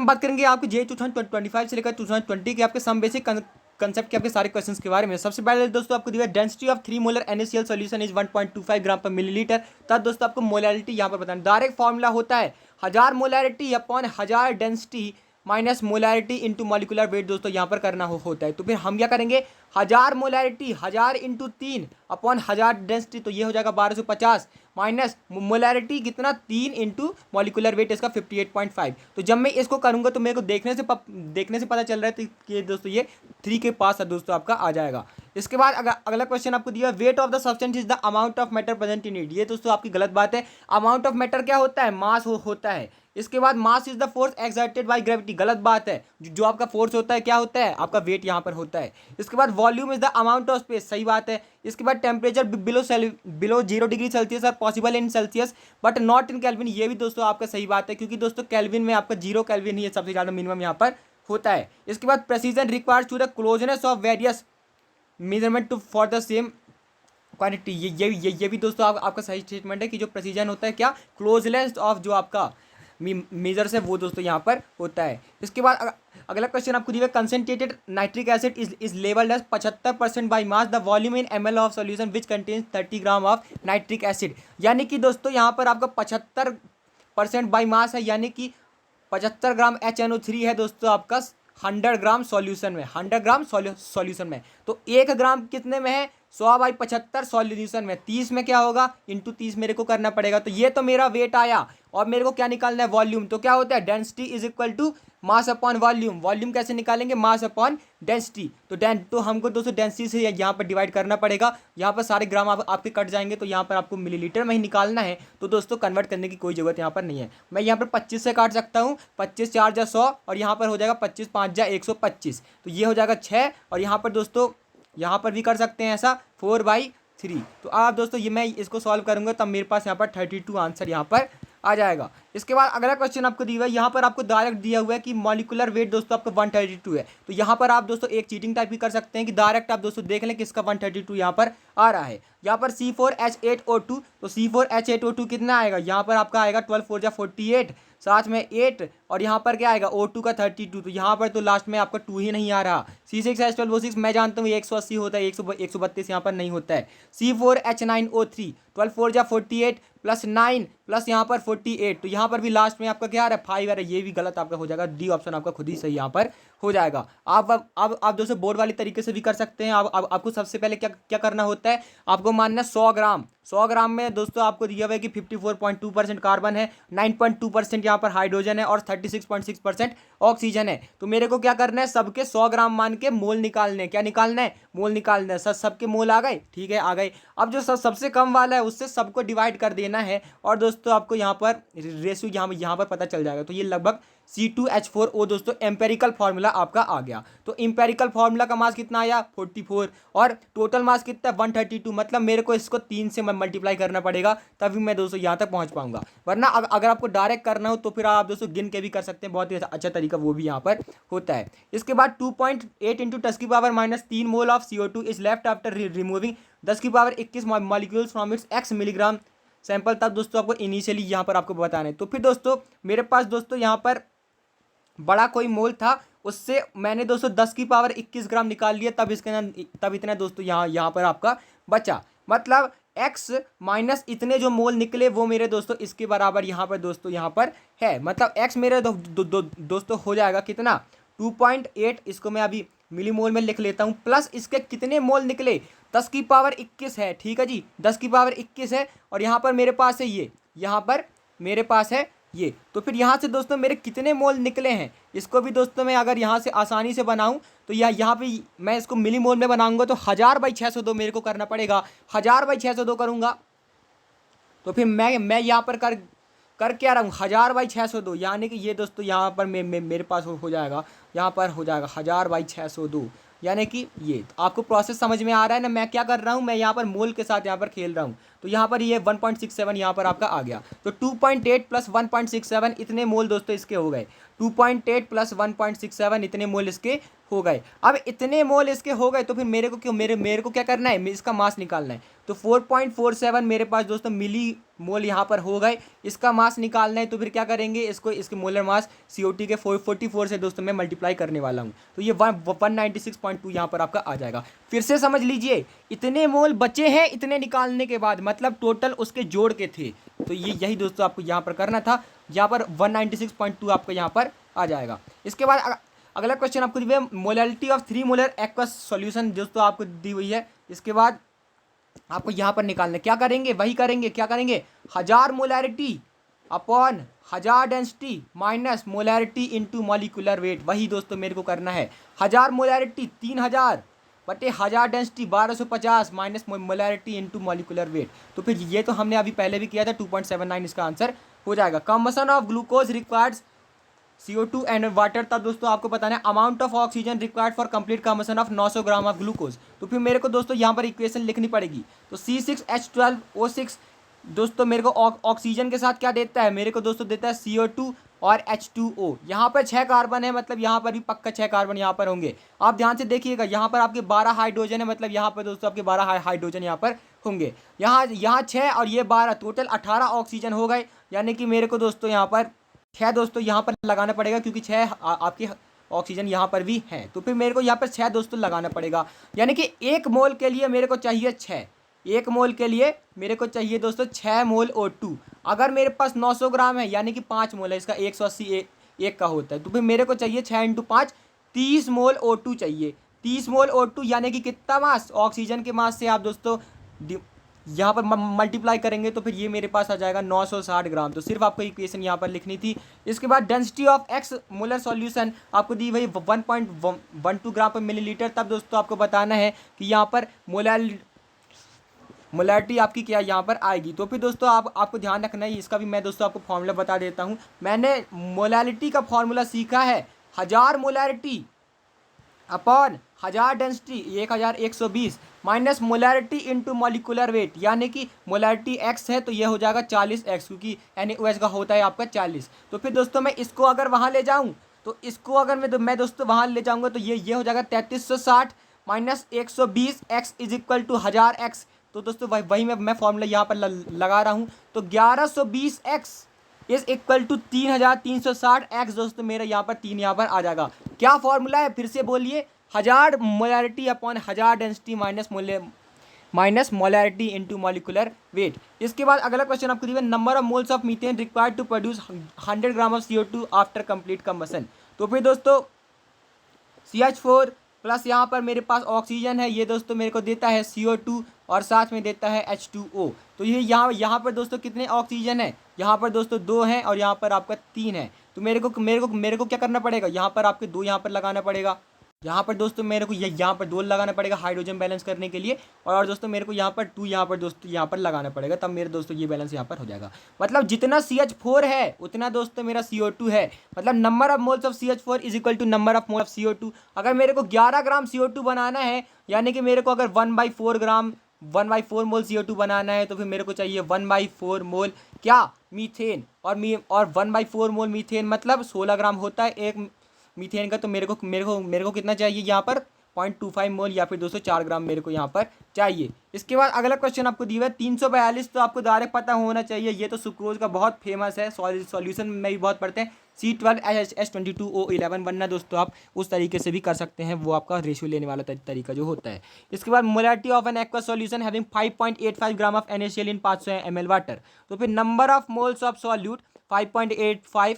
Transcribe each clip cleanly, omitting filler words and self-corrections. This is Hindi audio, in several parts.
हम बात करेंगे आपके जे 2025 से लेकर 2020 के आपके सम बेसिक कंसेप्ट के आपके सारे क्वेश्चंस के बारे में। सबसे पहले दोस्तों आपको दिया density of 3 molar NaCl solution is 1.25 ग्राम पर मिलीलीटर। तब दोस्तों आपको मोलैरिटी यहाँ पर बताना, डायरेक्ट फॉर्मूला होता है 1000 molarity upon 1000 density minus molarity into molecular weight दोस्तों यहाँ पर करना होता है। तो फिर हम क्या करेंगे 1000 मोलैरिटी 1000 इंटू 3 अपॉन 1000 डेंसिटी, तो ये हो जाएगा 1250 माइनस मोलैरिटी कितना 3 इंटू मॉलिकुलर वेट इसका 58.5। तो जब मैं इसको करूँगा तो मेरे को देखने से पता चल रहा है कि दोस्तों ये 3 के पास है दोस्तों आपका आ जाएगा। इसके बाद अगला क्वेश्चन आपको दिया weight of the substance is the amount of matter present in it. ये दोस्तों आपकी गलत बात है। अमाउंट ऑफ मैटर क्या होता है, मास होता है। इसके बाद mass is the force exerted by gravity, गलत बात है। जो आपका फोर्स होता है क्या होता है, आपका वेट यहाँ पर होता है। इसके बाद volume is the amount of space, सही बात है। इसके बाद temperature below 0 degree Celsius are possible in Celsius but not in Kelvin, ये भी दोस्तों आपका सही बात है, क्योंकि दोस्तों केल्विन में आपका 0 केल्विन ही सबसे ज़्यादा मिनिमम यहाँ पर होता है। इसके बाद precision required to the closeness of various measurement to for the same quantity, ये भी दोस्तों आपका सही स्टेटमेंट है कि जो प्रेसिजन होता है क्या, क्लोजनेस ऑफ जो आपका मेजर से वो दोस्तों यहाँ पर होता है। इसके बाद अगला क्वेश्चन आपको दिया concentrated nitric acid is labelled as 75% by mass the volume in ml of solution which contains 30 gram of nitric acid. यानी कि दोस्तों यहाँ पर आपका 75% बाई मास है, यानी कि 75 ग्राम HNO3 है दोस्तों आपका 100 ग्राम सॉल्यूशन में, 100 ग्राम सॉल्यूशन में। तो 1 ग्राम कितने में है, 100/75 सॉल्यूशन में, 30 में क्या होगा इंटू 30 मेरे को करना पड़ेगा। तो ये तो मेरा वेट आया और मेरे को क्या निकालना है, वॉल्यूम। तो क्या होता है density is equal to mass upon volume. Volume कैसे निकालेंगे, मास अपॉन डेंसिटी। तो हमको दोस्तों डेंसिटी से यहाँ पर डिवाइड करना पड़ेगा। यहाँ पर सारे ग्राम आपके कट जाएंगे, तो यहाँ पर आपको मिलीलीटर में ही निकालना है। तो दोस्तों कन्वर्ट करने की कोई जरूरत यहाँ पर नहीं है। मैं यहाँ पर 25 से काट सकता हूँ, 25 4 जा 100 और यहाँ पर हो जाएगा 25 5 जा 125, तो ये हो जाएगा 6। और यहाँ पर दोस्तों यहाँ पर भी कर सकते हैं ऐसा 4/3। तो आप दोस्तों ये मैं इसको सॉल्व करूँगा तब मेरे पास यहाँ पर 32 आंसर यहाँ पर आ जाएगा। इसके बाद अगला क्वेश्चन आपको दिया हुआ है, यहाँ पर आपको डायरेक्ट दिया हुआ है कि मॉलिकुलर वेट दोस्तों आपका 132 है। तो यहाँ पर आप दोस्तों एक चीटिंग टाइप भी कर सकते हैं कि डायरेक्ट आप दोस्तों देख लें किसका 132 यहाँ पर आ रहा है। यहाँ पर C4H8O2, तो C4H8O2 कितना आएगा, यहाँ पर आपका आएगा 12 4 जा 48, साथ में 8 और यहाँ पर क्या आएगा O2 का 32, तो यहाँ पर तो लास्ट में आपका 2 ही नहीं आ रहा। C6H12O6 मैं जानता हूँ 180 होता है, 132 यहाँ पर नहीं होता है। C4H9O3 12 4 जा 48 प्लस 9 प्लस यहाँ पर 48, तो यहाँ पर भी लास्ट में आपका क्या आ रहा है 5 आ रहा है, ये भी गलत आपका हो जाएगा। डी ऑप्शन आपका खुद ही सही यहाँ पर हो जाएगा। आप दोस्तों बोर्ड वाली तरीके से भी कर सकते हैं। आपको सबसे पहले क्या करना होता है, आपको मानना 100 ग्राम में दोस्तों आपको दिया हुआ है कि 54.2% कार्बन है, 9.2% यहाँ पर हाइड्रोजन है और 36.6% ऑक्सीजन है। तो मेरे को क्या करना है, सबके 100 ग्राम मान के मोल निकालने, क्या निकालना है, मोल निकालना है। सबके मोल आ गए, ठीक है आ गए। अब जो सबसे कम वाला है उससे सबको डिवाइड कर देना है और दोस्तों आपको यहाँ पर रेशियो यहाँ पर पता चल जाएगा। तो ये लगभग C2H4O दोस्तों एम्पेरिकल फार्मूला आपका आ गया। तो एम्पेरिकल फार्मूला का मास कितना आया 44 और टोटल मास कितना 132, मतलब मेरे को इसको 3 से मल्टीप्लाई करना पड़ेगा तभी मैं दोस्तों यहाँ तक पहुँच पाऊंगा। वरना अगर आपको डायरेक्ट करना हो तो फिर आप दोस्तों गिन के भी कर सकते हैं, बहुत ही अच्छा तरीका वो भी यहाँ पर होता है। इसके बाद 2.8 into 10⁻³ mole of CO2 is left after removing 10⁻21 molecules from its x milligram sample. तब दोस्तों आपको इनिशियली यहाँ पर आपको बताना है। तो फिर दोस्तों मेरे पास दोस्तों यहाँ पर बड़ा कोई मोल था, उससे मैंने दोस्तों 10⁻21 ग्राम निकाल लिया, तब इतना दोस्तों यहाँ पर आपका बचा। मतलब x माइनस इतने जो मोल निकले वो मेरे दोस्तों इसके बराबर यहाँ पर दोस्तों यहाँ पर है। मतलब x मेरे दोस्तों हो जाएगा कितना 2.8, इसको मैं अभी मिलीमोल में लिख लेता हूँ, प्लस इसके कितने मोल निकले 10⁻21 है, ठीक है जी 10⁻21 है। और यहाँ पर मेरे पास है ये, यहाँ पर मेरे पास है ये। तो फिर यहाँ से दोस्तों मेरे कितने मोल निकले हैं, इसको भी दोस्तों मैं अगर यहाँ से आसानी से बनाऊँ तो यहाँ पे मैं इसको मिली मोल में बनाऊँगा तो 1000/602 मेरे को करना पड़ेगा। 1000/602 करूँगा तो फिर मैं यहाँ पर कर क्या रहा हूँ 1000/602, यानी कि ये दोस्तों यहाँ पर मेरे पास हो जाएगा, यहाँ पर हो जाएगा 1000/602, यानी कि ये। तो आपको प्रोसेस समझ में आ रहा है ना, मैं क्या कर रहा हूँ, मैं यहाँ पर मोल के साथ यहाँ पर खेल रहा हूँ। तो यहाँ पर ये 1.67 यहाँ पर आपका आ गया। तो 2.8 प्लस 1.67 इतने मोल दोस्तों इसके हो गए। 2.8 प्लस 1.67 इतने मोल इसके हो गए। अब इतने मोल इसके हो गए तो फिर मेरे को क्यों मेरे को क्या करना है, इसका मास निकालना है। तो 4.47 मेरे पास दोस्तों मिली मोल यहाँ पर हो गए, इसका मास निकालना है। तो फिर क्या करेंगे, इसके मोलर मास CO2 के 44 से दोस्तों मैं मल्टीप्लाई करने वाला हूँ। तो ये 196.2 यहाँ पर आपका आ जाएगा। फिर से समझ लीजिए, इतने मोल बचे हैं इतने निकालने के बाद, मतलब टोटल उसके जोड़ के थे। तो ये यही दोस्तों आपको यहाँ पर करना था। यहाँ पर 196.2 आपका यहाँ पर आ जाएगा। इसके बाद अगला क्वेश्चन आपको दी हुई है molality of 3 molar aqueous solution दोस्तों आपको दी हुई है। इसके बाद आपको यहाँ पर निकालना, क्या करेंगे, वही करेंगे, क्या करेंगे, 1000 molarity upon 1000 density minus molarity into molecular wait. वही दोस्तों मेरे को करना है। 1000 मोलैरिटी 3000 बटे 1000 density 1250 minus molarity into molecular wait. तो फिर ये तो हमने अभी पहले भी किया था, 2.79 इसका आंसर हो जाएगा। Combustion of glucose requires CO2 and water. तब दोस्तों आपको बताना है amount of oxygen required for complete combustion of 900 gram of glucose. तो फिर मेरे को दोस्तों यहाँ पर इक्वेशन लिखनी पड़ेगी। तो C6H12O6 दोस्तों मेरे को ऑक्सीजन के साथ क्या देता है, मेरे को दोस्तों देता है CO2 और H2O। यहाँ पर 6 कार्बन है, मतलब यहाँ पर भी पक्का 6 कार्बन यहाँ पर होंगे। आप ध्यान से देखिएगा, यहाँ पर आपके 12 हाइड्रोजन है, मतलब यहाँ पर दोस्तों आपके 12 हाइड्रोजन यहाँ पर होंगे। यहाँ 6 और ये 12, टोटल 18 ऑक्सीजन हो गए। यानी कि मेरे को दोस्तों यहाँ पर 6 दोस्तों यहाँ पर लगाना पड़ेगा, क्योंकि 6 आपकी ऑक्सीजन यहाँ पर भी हैं। तो फिर मेरे को यहाँ पर 6 दोस्तों लगाना पड़ेगा। यानी कि 1 मोल के लिए मेरे को चाहिए 6, 1 मोल के लिए मेरे को चाहिए दोस्तों 6 मोल O2। अगर मेरे पास 900 ग्राम है यानी कि 5 मोल है, इसका 180 एक का होता है। तो फिर मेरे को चाहिए 6 × 5 30 मोल O2 चाहिए। 30 मोल O2 यानी कि कितना मास, ऑक्सीजन के मास से आप दोस्तों यहाँ पर मल्टीप्लाई करेंगे तो फिर ये मेरे पास आ जाएगा 960 ग्राम। तो सिर्फ आपको इक्वेशन यहाँ पर लिखनी थी। इसके बाद density of X molar solution आपको दी वही 1.12 ग्राम पर मिलीलीटर। तब दोस्तों आपको बताना है कि यहाँ पर मोलैरिटी आपकी क्या यहाँ पर आएगी। तो फिर दोस्तों आपको ध्यान रखना है, इसका भी मैं दोस्तों आपको फॉर्मूला बता देता हूँ। मैंने मोलैरिटी का फॉर्मूला सीखा है 1000 molarity upon 1000 density 1120 minus molarity into molecular wait. यानी कि मोलैरिटी X है तो ये हो जाएगा 40X, क्योंकि NaOH का होता है आपका 40। तो फिर दोस्तों मैं इसको अगर वहाँ ले जाऊँ, तो इसको अगर मैं दोस्तों वहाँ ले जाऊँगा तो ये हो जाएगा 3360 minus 120 X is equal to 1000X। तो दोस्तों वही मैं फॉर्मूला यहाँ पर लगा रहा हूँ। तो 1120X is equal to 3360X दोस्तों मेरा यहाँ पर 3 यहाँ पर आ जाएगा। क्या फॉर्मूला है, फिर से बोलिए, 1000 molarity upon 1000 density minus molarity into molecular weight. इसके बाद अगला क्वेश्चन आपको दिया number of moles of methane required to produce 100 gram of CO2 after complete combustion. तो फिर दोस्तों CH4 प्लस यहाँ पर मेरे पास ऑक्सीजन है, ये दोस्तों मेरे को देता है CO2 और साथ में देता है H2O। तो ये यहाँ पर दोस्तों कितने ऑक्सीजन है, यहाँ पर दोस्तों 2 हैं और यहाँ पर आपका 3 है। तो मेरे को क्या करना पड़ेगा, यहाँ पर आपके 2 यहाँ पर लगाना पड़ेगा। यहाँ पर दोस्तों मेरे को यहाँ पर 2 लगाना पड़ेगा हाइड्रोजन बैलेंस करने के लिए, और दोस्तों मेरे को यहाँ पर 2 यहाँ पर दोस्तों यहाँ पर लगाना पड़ेगा, तब मेरे दोस्तों ये बैलेंस यहाँ पर हो जाएगा। मतलब जितना CH4 है उतना दोस्तों मेरा CO2 है। मतलब number of moles of CH4 is equal to number of mole of CO2। अगर मेरे को 11 ग्राम CO2 बनाना है, यानी कि मेरे को अगर 1/4 मोल CO2 बनाना है, तो फिर मेरे को चाहिए 1/4 मोल क्या, मीथेन। और 1/4 मोल मीथेन मतलब 16 ग्राम होता है एक मीथेन का। तो मेरे को कितना चाहिए यहाँ पर 0.25 मोल या फिर 204 ग्राम मेरे को यहाँ पर चाहिए। इसके बाद अगला क्वेश्चन आपको दिया है 342। तो आपको डायरेक्ट पता होना चाहिए, ये तो सुक्रोज का बहुत फेमस है, सॉल्यूशन में भी बहुत पढ़ते हैं, C12H22O11, वरना दोस्तों आप उस तरीके से भी कर सकते हैं, वो आपका रेशियो लेने वाला तरीका जो होता है। इसके बाद molarity of N aqua solution having 5.85 gram of NaCl in 500 ml water. तो फिर number of moles of solute 5.85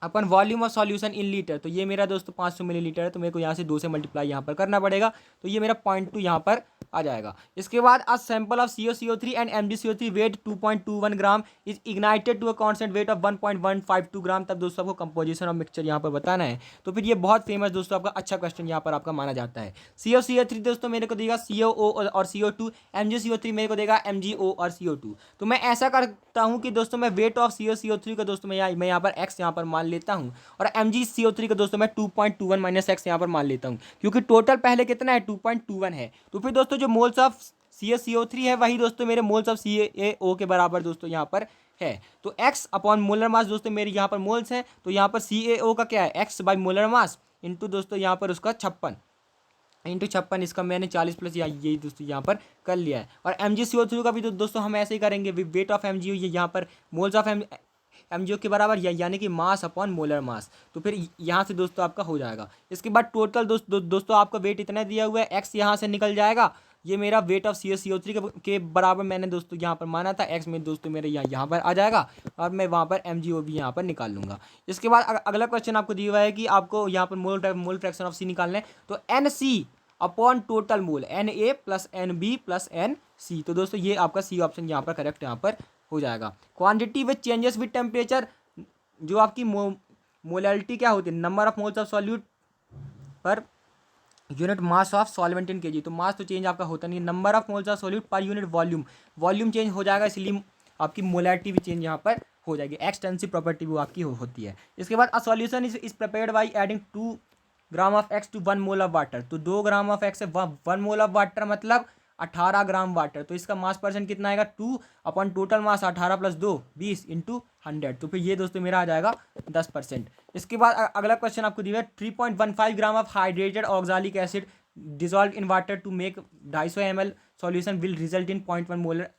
upon volume of solution in litre. तो ये मेरा दोस्तों 500 मिलीलीटर है, तो मेरे को यहाँ से 2 से मल्टीप्लाई यहाँ पर करना पड़ेगा। तो ये मेरा 0.2 यहाँ पर आ जाएगा। इसके बाद a sample of CaCO3 and MgCO3 weight 2.21 gram is ignited to a constant weight of 1.152 gram. तब दोस्तों आपको कंपोजिशन ऑफ मिक्सचर यहाँ पर बताना है। तो फिर ये बहुत फेमस दोस्तों आपका अच्छा क्वेश्चन यहाँ पर आपका माना जाता है। CaCO3 दोस्तों मेरे को देगा COO और CO2, MgCO3 मेरे को देगा MgO और CO2। तो मैं ऐसा करता हूँ कि दोस्तों मैं वेट ऑफ CaCO3 का दोस्तों मैं यहाँ पर X यहाँ पर मान लेता हूँ, और MgCO3 का दोस्तों मैं 2.21 - X यहाँ पर मान लेता हूँ, क्योंकि टोटल पहले कितना है 2.21 है। तो फिर दोस्तों जो मोल्स ऑफ CaCO3 है वही दोस्तों मेरे मोल्स ऑफ CaO के बराबर दोस्तों यहाँ पर है। तो x अपॉन मोलर मास दोस्तों मेरे यहाँ पर मोल्स हैं, तो यहाँ पर CaO का क्या है x by molar mass into दोस्तों यहाँ पर उसका 56 इंटू 56, इसका मैंने 40 प्लस यही दोस्तों यहाँ पर कर लिया है। और MgCO3 का भी तो दोस्तों हम ऐसे ही करेंगे, वेट ऑफ MgO ये यहाँ पर मोल्स ऑफ MgO के बराबर यानी कि मास अपॉन मोलर मास। तो फिर यहाँ से दोस्तों आपका हो जाएगा। इसके बाद टोटल दोस्तों आपका वेट इतना दिया हुआ है, एक्स यहाँ से निकल जाएगा, ये मेरा वेट ऑफ CaCO3 के बराबर मैंने दोस्तों यहाँ पर माना था, एक्स में दोस्तों मेरे यहाँ पर आ जाएगा और मैं वहाँ पर MgO भी यहाँ पर निकाल लूँगा। इसके बाद अगला क्वेश्चन आपको दिया हुआ है कि आपको यहाँ पर मोल फ्रैक्शन ऑफ C निकालना है, तो NC upon total mole Na plus NB plus NC। तो दोस्तों ये आपका C ऑप्शन यहाँ पर करेक्ट यहाँ पर हो जाएगा। Quantity which changes with temperature, जो आपकी मोलैलिटी क्या होती है, number of moles of solute per unit mass of solvent in KG. तो मास तो चेंज आपका होता नहीं है, number of moles of solute per unit volume change हो जाएगा, इसलिए आपकी मोलैलिटी भी चेंज यहाँ पर हो जाएगी। एक्सटेंसिव प्रॉपर्टी वो आपकी होती है। इसके बाद a solution is prepared by adding 2 gram of X to 1 mole of water. तो 2 ग्राम ऑफ एक्स है 1 मोल ऑफ वाटर मतलब 18 ग्राम वाटर। तो इसका मास परसेंट कितना आएगा 2 upon total mass 18 plus 2 20 into 100। तो फिर ये दोस्तों मेरा आ जाएगा 10%। इसके बाद अगला क्वेश्चन आपको दिया है 3.15 gram of hydrated oxalic acid dissolved in water to make 250 ml solution will result in 0.1 molar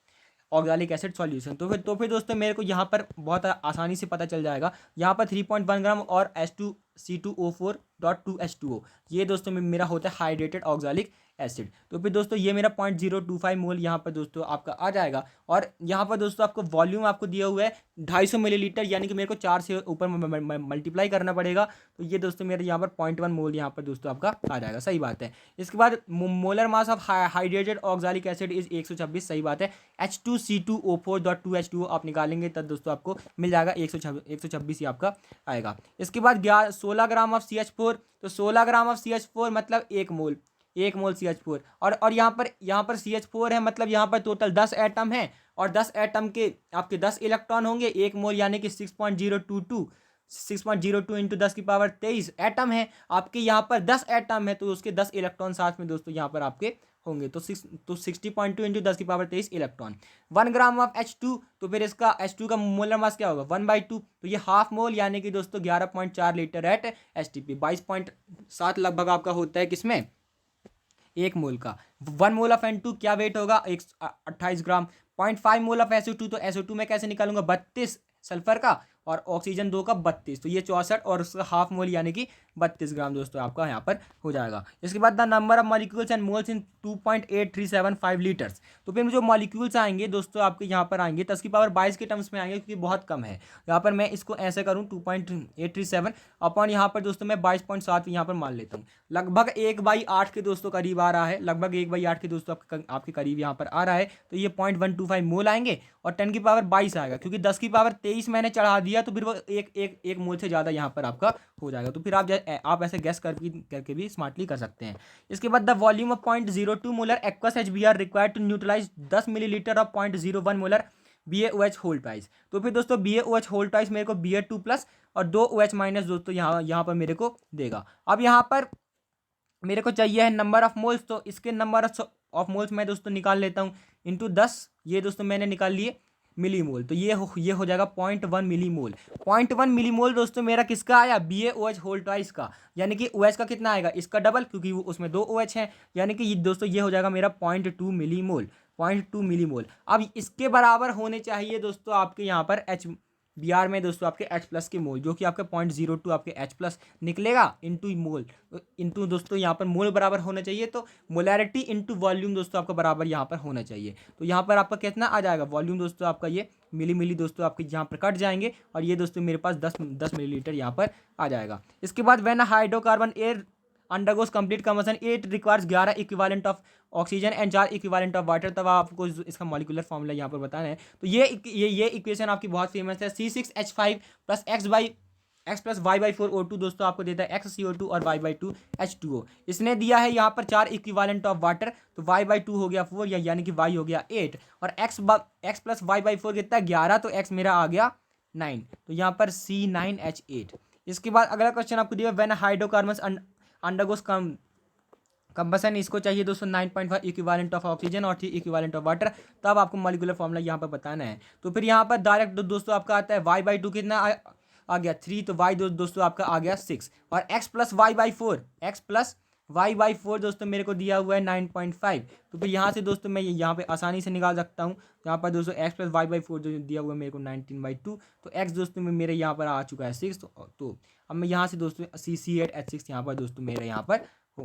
oxalic acid solution. तो फिर दोस्तों मेरे को यहाँ पर बहुत आसानी से पता चल जाएगा। यहाँ पर 3.1 ग्राम और H2CO4.2H2O ये दोस्तों मेरा होता है हाइड्रेटेड ऑक्सालिक एसिड। तो फिर दोस्तों ये मेरा 0.025 मोल यहाँ पर दोस्तों आपका आ जाएगा। और यहाँ पर दोस्तों आपको वॉल्यूम आपको दिया हुआ है 250 मिलीलीटर, यानी कि मेरे को 4 से ऊपर मल्टीप्लाई करना पड़ेगा। तो ये दोस्तों मेरे यहाँ पर 0.1 मोल यहाँ पर दोस्तों आपका आ जाएगा, सही बात है। इसके बाद molar mass of hydrated oxalic acid is 126, सही बात है। H2C2O4.2H2O आप निकालेंगे तब दोस्तों आपको मिल जाएगा 126 ही आपका आएगा। इसके बाद 16 ग्राम ऑफ CH4, तो 16 ग्राम ऑफ CH4 मतलब 1 मोल CH4। और यहाँ पर CH4 है मतलब यहाँ पर टोटल 10 एटम है और 10 एटम के आपके 10 इलेक्ट्रॉन होंगे। 1 मोल यानी कि 6.022 इंटू 10 की पावर 23 एटम है। आपके यहाँ पर 10 एटम है तो उसके 10 इलेक्ट्रॉन साथ में दोस्तों यहाँ पर आपके होंगे। तो 60.2 इंटू 10 की power 23 electron. 1 gram of H2, तो फिर इसका H2 का मोलर मास क्या होगा 1/2, तो ये हाफ मोल यानी कि दोस्तों 11.4 लीटर एट STP। 22.7 लगभग आपका होता है किसमें 1 मोल का। 1 मोल ऑफ N2 क्या वेट होगा 28 ग्राम। 0.5 मोल ऑफ SO2, तो SO2 में कैसे निकालूंगा 32 सल्फर का और ऑक्सीजन 2 का 32, तो ये 64 और उसका हाफ मोल यानी कि 32 ग्राम दोस्तों आपका यहाँ पर हो जाएगा। इसके बाद the number of molecules and moles in 2.8375 litres. तो फिर जो मॉलिक्यूल्स आएंगे दोस्तों आपके यहाँ पर आएंगे 10 की पावर 22 के टर्म्स में आएंगे क्योंकि बहुत कम है। यहाँ पर मैं इसको ऐसे करूँ 2.837 अपॉन यहाँ पर दोस्तों मैं 22.7 यहाँ पर मान लेता हूँ। लगभग 1/8 के दोस्तों करीब आ रहा है, लगभग 1/8 के दोस्तों आपके करीब यहाँ पर आ रहा है। तो ये 0.125 मोल आएंगे और 10 की पावर 22 आएगा, क्योंकि 10 की पावर 23 मैंने चढ़ा दिया तो फिर वो एक मोल से ज़्यादा यहाँ पर आपका हो जाएगा। तो फिर आप ऐसे गैस करके भी स्मार्टली कर सकते हैं। इसके बाद the volume of 0.02 molar aqueous HBr required to neutralize 10 millilitre of 0.01 molar BaOH whole twice. तो फिर दोस्तों BaOH होल ट्वाइस मेरे को Ba2 प्लस और 2 OH माइनस दोस्तों यहाँ पर मेरे को देगा। अब यहाँ पर मेरे को चाहिए है नंबर ऑफ मोल्स, तो इसके नंबर ऑफ मोल्स मैं दोस्तों निकाल लेता हूँ इंटू 10, ये दोस्तों मैंने निकाल लिए मिलीमोल। तो ये हो जाएगा 0.1 मिलीमोल। 0.1 मिलीमोल दोस्तों मेरा किसका आया BaOH होल ट्वाइस का, यानी कि OH का कितना आएगा इसका डबल, क्योंकि उसमें 2 OH हैं, यानी कि दोस्तों ये हो जाएगा मेरा 0.2 मिलीमोल। 0.2 मिलीमोल। अब इसके बराबर होने चाहिए दोस्तों आपके यहाँ पर HBr में दोस्तों आपके H प्लस के मोल, जो कि आपके 0.02 आपके H प्लस निकलेगा इंटू मोल इंटू दोस्तों यहाँ पर मोल बराबर होना चाहिए। तो मोलैरिटी इंटू वॉल्यूम दोस्तों आपका बराबर यहाँ पर होना चाहिए। तो यहाँ पर आपका कितना आ जाएगा वॉल्यूम दोस्तों आपका ये मिली दोस्तों आपके यहाँ पर कट जाएंगे और ये दोस्तों मेरे पास 10 मिलीलीटर यहाँ पर आ जाएगा। इसके बाद when hydrocarbon air undergoes complete combustion it requires 11 equivalent of oxygen and 4 equivalent of water. तब आपको इसका मॉलिक्यूलर फॉर्मूला यहाँ पर बताना है। तो ये इक्वेशन आपकी बहुत फेमस है। C6H5 plus x plus y/4O2 दोस्तों आपको देता है XCO2 और y/2 H2O। इसने दिया है यहाँ पर 4 इक्विवेलेंट ऑफ वाटर, तो y/2 हो गया 4 यानी कि y हो गया 8 और x प्लस y/4 कितना 11, तो x मेरा आ गया 9, तो यहाँ पर C9H8। इसके बाद अगला क्वेश्चन आपको दिया व्हेन हाइड्रोकार्बन्स अंडरगोस कंबसन इसको चाहिए दोस्तों 9.5 इक्विवेलेंट ऑफ ऑक्सीजन और 3 इक्विवेलेंट ऑफ वाटर, तब आपको मॉलिक्यूलर फॉर्मूला यहाँ पर बताना है। तो फिर यहाँ पर डायरेक्ट दोस्तों आपका आता है y/2 कितना आ गया 3, तो y दोस्तों आपका आ गया 6, और x प्लस y/4 दोस्तों मेरे को दिया हुआ है 9.5। तो फिर यहाँ से दोस्तों मैं यहाँ पे आसानी से निकाल सकता हूँ। यहाँ पर दोस्तों x प्लस y/4 जो दिया हुआ है मेरे को 19/2, तो x दोस्तों में मेरे यहाँ पर आ चुका है 6। तो अब मैं यहाँ से दोस्तों C8H6 यहाँ पर दोस्तों मेरे यहाँ पर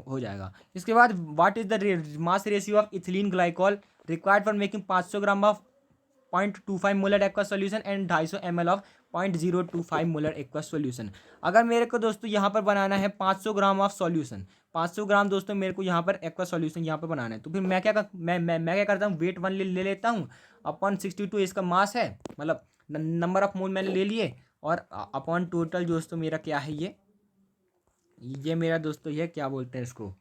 हो जाएगा। इसके बाद what is the mass ratio of ethylene glycol required for making 500 gram of 0.25 molar aqua solution and 250 ml of 0.025 molar aqua solution. अगर मेरे को दोस्तों यहाँ पर बनाना है 500 ग्राम ऑफ सॉल्यूशन, 500 ग्राम दोस्तों मेरे को यहाँ पर एक्वा सॉल्यूशन यहाँ पर बनाना है, तो फिर मैं क्या करता हूँ, वेट 1 ले लेता हूँ, अपॉन 62 इसका मास है, मतलब नंबर ऑफ मोल मैंने ले लिए, और अपॉन टोटल दोस्तों मेरा क्या है, ये मेरा दोस्तों ये क्या बोलते हैं इसको,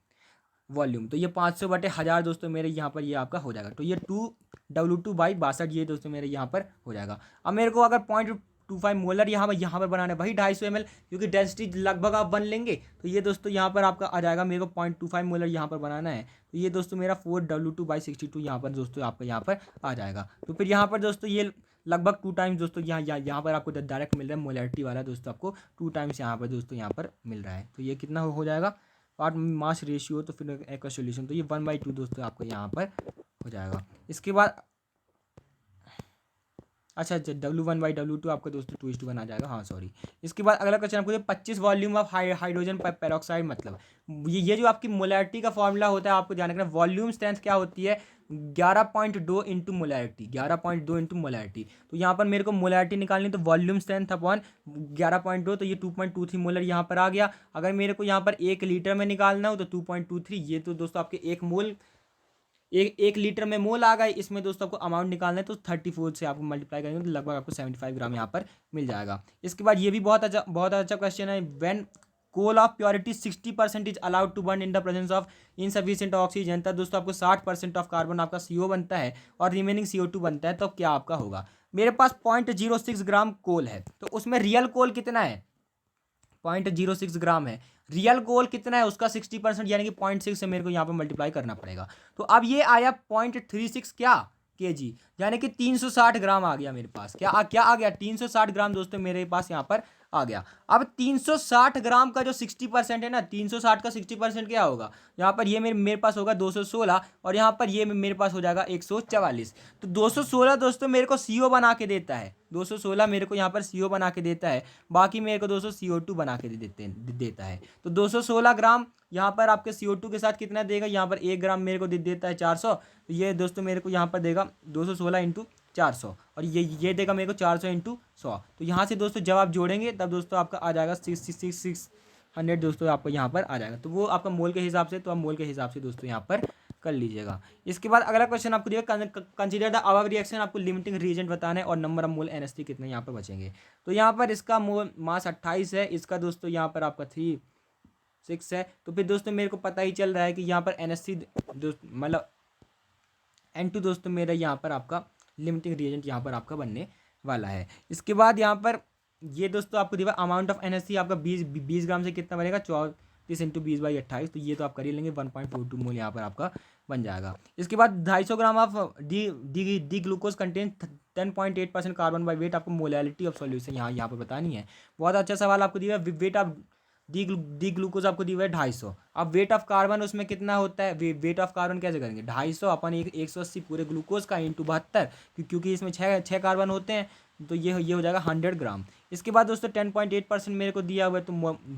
वॉल्यूम। तो ये 500/1000 दोस्तों मेरे यहाँ पर ये आपका हो जाएगा। तो ये 2W2/62 ये दोस्तों मेरे यहाँ पर हो जाएगा। अब मेरे को अगर 0.25 मोलर यहाँ पर बनाना है, वही 250 ml, क्योंकि डेंसिटी लगभग आप बन लेंगे। तो ये दोस्तों यहाँ पर आपका आ जाएगा, मेरे को 0.25 मोलर यहाँ पर बनाना है, तो ये दोस्तों मेरा 4W2/62 यहाँ पर दोस्तों आपका यहाँ पर आ जाएगा। तो फिर यहाँ पर दोस्तों ये लगभग 2 टाइम्स दोस्तों यहाँ पर आपको डायरेक्ट मिल रहा है, मोलैरिटी वाला दोस्तों आपको 2 टाइम्स यहाँ पर दोस्तों यहाँ पर मिल रहा है। तो ये कितना हो जाएगा, और मास रेशियो, तो फिर एक सोल्यूशन, तो ये 1/2 दोस्तों आपको यहाँ पर हो जाएगा। इसके बाद अच्छा W1/W2 आपका दोस्तों 2:1 आ जाएगा, हाँ सॉरी। इसके बाद अगला क्वेश्चन आपको 25 वॉल्यूम ऑफ हाइड्रोजन पेरोक्साइड, मतलब ये जो आपकी मोलैरिटी का फॉर्मूला होता है, आपको ध्यान रखना, वॉल्यूम स्ट्रेंथ क्या होती है, 11.2 इंटू मोलैरिटी, 11.2 इंटू मोलैरिटी। तो यहाँ पर मेरे को मोलैरिटी निकालनी, तो वॉल्यूम स्ट्रेंथ अपॉन 11.2, तो ये 2.23 मोलर यहाँ पर आ गया। अगर मेरे को यहाँ पर 1 लीटर में निकालना हो तो 2.23, ये तो दोस्तों आपके 1 लीटर में मोल आ गए। इसमें दोस्तों आपको अमाउंट निकालना है, तो 34 से आपको मल्टीप्लाई करेंगे तो लगभग आपको 75 ग्राम यहाँ पर मिल जाएगा। इसके बाद ये भी बहुत अच्छा क्वेश्चन है, when coal of purity 60% is allowed to burn in the presence of insufficient oxygen, तब दोस्तों आपको 60% ऑफ कार्बन आपका CO बनता है और रिमेनिंग CO2 बनता है, तो क्या आपका होगा। मेरे पास 0.06 ग्राम कोल है, तो उसमें रियल कोल कितना है, 0.06 ग्राम है। रियल कोल कितना है उसका 60%, यानी कि 0.6 से मेरे को यहाँ पर मल्टीप्लाई करना पड़ेगा। तो अब ये आया 0.36 क्या kg, यानी कि 360 ग्राम आ गया मेरे पास। क्या आ गया, 360 ग्राम दोस्तों मेरे पास यहाँ पर आ गया। अब 360 ग्राम का जो 60% है ना, 360 का 60% क्या होगा, यहाँ पर ये मेरे पास होगा 216, और यहाँ पर ये मेरे पास हो जाएगा 144। तो 216 दोस्तों मेरे को CO बना के देता है, 216 मेरे को यहाँ पर CO बना के देता है, बाकी मेरे को दोस्तों CO2 बना के देता है। तो 216 ग्राम यहाँ पर आपके CO2 के साथ कितना देगा, यहाँ पर 1 ग्राम मेरे को देता है 400, तो ये दोस्तों मेरे को यहाँ पर देगा 216 इंटू 400, और ये देगा मेरे को 400 इंटू 100। तो यहाँ से दोस्तों जब आप जोड़ेंगे तब दोस्तों आपका आ जाएगा 600 दोस्तों आपको यहाँ पर आ जाएगा। तो वो आपका मोल के हिसाब से, तो आप मोल के हिसाब से दोस्तों यहाँ पर कर लीजिएगा। इसके बाद अगला क्वेश्चन आपको दिया, कंसीडर द अबव रिएक्शन, आपको लिमिटिंग रीजेंट बताना है और नंबर ऑफ मोल NH3 कितने यहाँ पर बचेंगे। तो यहाँ पर इसका मोल मास 28 है, इसका दोस्तों यहाँ पर आपका 6 है। तो फिर दोस्तों मेरे को पता ही चल रहा है कि यहाँ पर NH3 मतलब N2 दोस्तों मेरा यहाँ पर आपका लिमिटिंग रिएजेंट यहाँ पर आपका बनने वाला है। इसके बाद यहाँ पर ये दोस्तों आपको दिया अमाउंट ऑफ NH3 आपका 20 ग्राम से कितना बनेगा, 34 इंटू 20/28, तो ये तो आप कर ही लेंगे, 1.42 मोल यहाँ पर आपका बन जाएगा। इसके बाद 250 gram of D glucose contain 10.8% carbon by wait, आपको मोलैलिटी ऑफ सॉल्यूशन यहाँ पर बतानी है। बहुत अच्छा सवाल आपको दिया, वेट ऑफ डी ग्लूकोज आपको दिया है 250। अब वेट ऑफ कार्बन उसमें कितना होता है, वेट ऑफ कार्बन कैसे करेंगे, 250 अपन 180 पूरे ग्लूकोज का इंटू 72, क्योंकि इसमें छः कार्बन होते हैं, तो ये हो जाएगा 100 ग्राम। इसके बाद दोस्तों 10.8% मेरे को दिया हुआ है,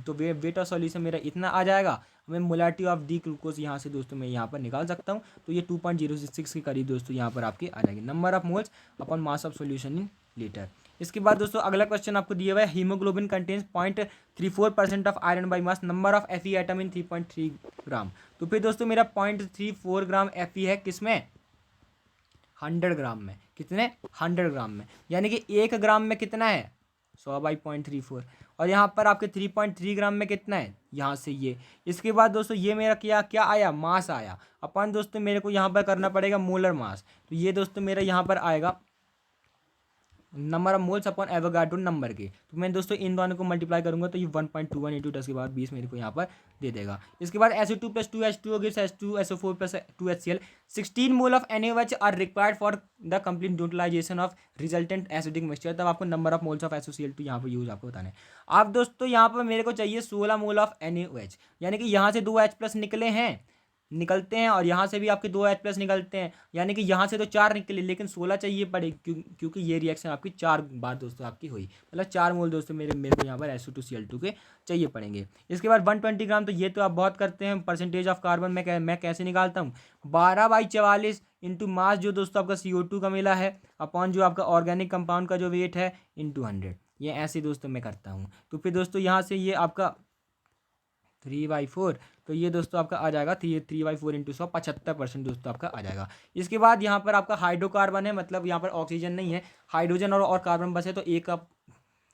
तो वेट ऑफ सॉल्यूशन मेरा इतना आ जाएगा। मैं मोलैरिटी ऑफ डी ग्लूकोज यहाँ से दोस्तों मैं यहाँ पर निकाल सकता हूँ, तो ये 2.06 के करीब दोस्तों यहाँ पर आपके आ जाएंगे। Number of moles upon mass of solution in litre. इसके बाद दोस्तों अगला क्वेश्चन आपको दिया हुआ है, haemoglobin contains 0.34% of iron by mass, number of Fe atom in 3.3 ग्राम। तो फिर दोस्तों मेरा 0.34 ग्राम Fe है, किसमें, 100 ग्राम में। कितने, 100 ग्राम में, यानी कि 1 ग्राम में कितना है, 100/0.34, और यहाँ पर आपके 3.3 ग्राम में कितना है, यहाँ से ये। इसके बाद दोस्तों ये मेरा क्या आया, मास आया। अपन दोस्तों मेरे को यहाँ पर करना पड़ेगा मोलर मास, तो ये दोस्तों मेरा यहाँ पर आएगा number of moles upon Avogadro number के। तो मैं दोस्तों इन दोनों को मल्टीप्लाई करूंगा तो ये 1.21 इंटू 10 के बाद 20 मेरे को यहाँ पर दे देगा। इसके बाद SO2 plus 2H2O gives H2SO4 plus 2HCl। 16 mole of NaOH are required for the complete neutralization of resultant acidic mixture. तब आपको number of moles of SOCl2 यहाँ पर यूज आपको बताना है। अब दोस्तों यहाँ पर मेरे को चाहिए 16 मोल ऑफ NaOH, यानी कि यहाँ से 2H प्लस निकलते हैं और यहाँ से भी आपके 2H प्लस निकलते हैं, यानी कि यहाँ से तो 4 निकले लेकिन 16 चाहिए पड़े क्योंकि ये रिएक्शन आपकी 4 बार दोस्तों आपकी हुई, मतलब 4 मोल दोस्तों मेरे को यहाँ पर SO2Cl2 के चाहिए पड़ेंगे। इसके बाद 120 ग्राम, तो ये तो आप बहुत करते हैं। परसेंटेज ऑफ कार्बन मैं कैसे निकालता हूँ, 12/44 इंटू मास जो दोस्तों आपका CO2 का मिला है अपॉन जो आपका ऑर्गेनिक कंपाउंड का जो वेट है इंटू 100। ये ऐसे दोस्तों मैं करता हूँ। तो फिर दोस्तों यहाँ से ये आपका 3/4, तो ये दोस्तों आपका आ जाएगा 3/4 इंटू 100, 75% दोस्तों आपका आ जाएगा। इसके बाद यहाँ पर आपका हाइड्रोकार्बन है, मतलब यहाँ पर ऑक्सीजन नहीं है, हाइड्रोजन और कार्बन बस है, तो एक का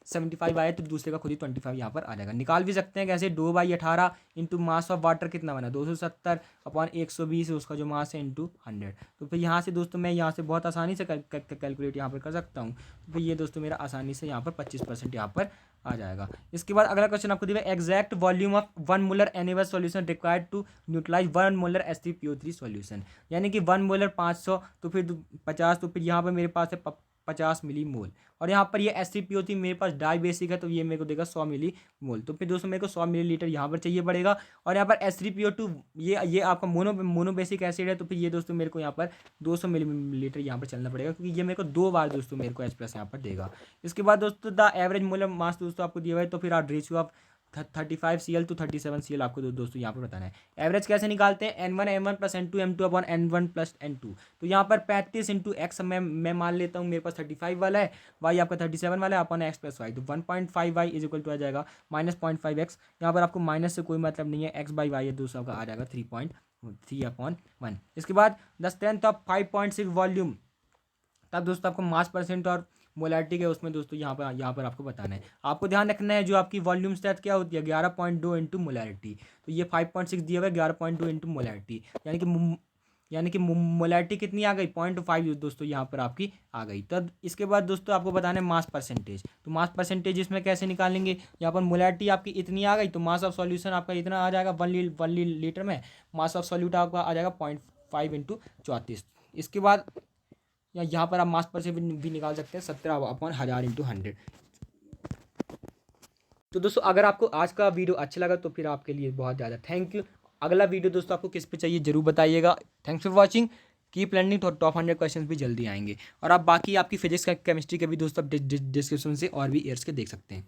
75 आए तो दूसरे का खुद ही 25 यहाँ पर आ जाएगा। निकाल भी सकते हैं कैसे, 2/18 इंटू मास ऑफ वाटर कितना बना 270 अपॉन 120 उसका जो मास है इंटू 100। तो फिर यहाँ से दोस्तों मैं यहाँ से बहुत आसानी से कैलकुलेट यहाँ पर कर सकता हूँ। तो फिर ये दोस्तों मेरा आसानी से यहाँ पर 25% यहाँ पर आ जाएगा। इसके बाद अगला क्वेश्चन आपको दिया है, exact volume of 1 molar NaOH solution required to neutralize 1 molar H3PO3 solution, यानी कि 1 मोलर 500 तो फिर 50, तो फिर यहाँ पर मेरे पास है 50 मिली मोल, और यहाँ पर ये H3PO3 मेरे पास डाई बेसिक है तो ये मेरे को देगा 100 मिली मोल। तो फिर दोस्तों मेरे को 100 मिलीलीटर यहाँ पर चाहिए पड़ेगा। और यहाँ पर H3PO2 ये आपका मोनो बेसिक एसिड है, तो फिर ये दोस्तों मेरे को यहाँ पर 200 मिलीलीटर यहाँ पर चलना पड़ेगा क्योंकि ये मेरे को 2 बार दोस्तों मेरे को H+ यहाँ पर देगा। इसके बाद दोस्तों द एवरेज मोलर मास दोस्तों आपको दिया हुआ है, तो फिर आप ratio of 35Cl to 37Cl आपको दोस्तों यहाँ पर बताना है। एवरेज कैसे निकालते हैं, N1 M1 plus N2 M2 upon N1 plus N2। तो यहाँ पर 35 इंटू एक्स मैं मान लेता हूँ, मेरे पास 35 वाला है, वाई आपका 37 वाला है अपॉन एक्स प्लस वाई, तो 1.5y इज इक्वल टू आ जाएगा -0.5x। यहाँ पर आपको माइनस से कोई मतलब नहीं है, x/y है दोस्तों आपका आ जाएगा 3.3/1। इसके बाद द स्ट्रेंथ ऑफ 5.6 वॉल्यूम, तब दोस्तों आपको मास परसेंट और मोलैरिटी के उसमें दोस्तों यहाँ पर आपको बताना है। आपको ध्यान रखना है जो आपकी वॉल्यूम स्ट्रेंथ क्या होती है 11.2 इंटू मोलैरिटी, तो ये 5.6 दिया हुआ है 11.2 इंटू मोलैरिटी, यानी कि मोलैरिटी कितनी आ गई 0.5 दोस्तों यहाँ पर आपकी आ गई। तब इसके बाद दोस्तों आपको बताना है मास परसेंटेज, तो मास परसेंटेज इसमें कैसे निकालेंगे, यहाँ पर मोलैरिटी आपकी इतनी आ गई तो मास ऑफ सॉल्यूशन आपका इतना आ जाएगा 1 लीटर में, मास ऑफ सॉल्यूट आपका आ जाएगा 0.5 इंटू 34। इसके बाद या यहाँ पर आप मास पर से भी निकाल सकते हैं 17/1000 इंटू 100। तो दोस्तों अगर आपको आज का वीडियो अच्छा लगा तो फिर आपके लिए बहुत ज़्यादा थैंक यू। अगला वीडियो दोस्तों आपको किस पे चाहिए जरूर बताइएगा। Thanks for watching, keep learning, तो टॉप 100 क्वेश्चन भी जल्दी आएंगे। और आप बाकी आपकी फिजिक्स केमिस्ट्री के भी दोस्तों डिस्क्रिप्शन से और भी ईयर्स के देख सकते हैं।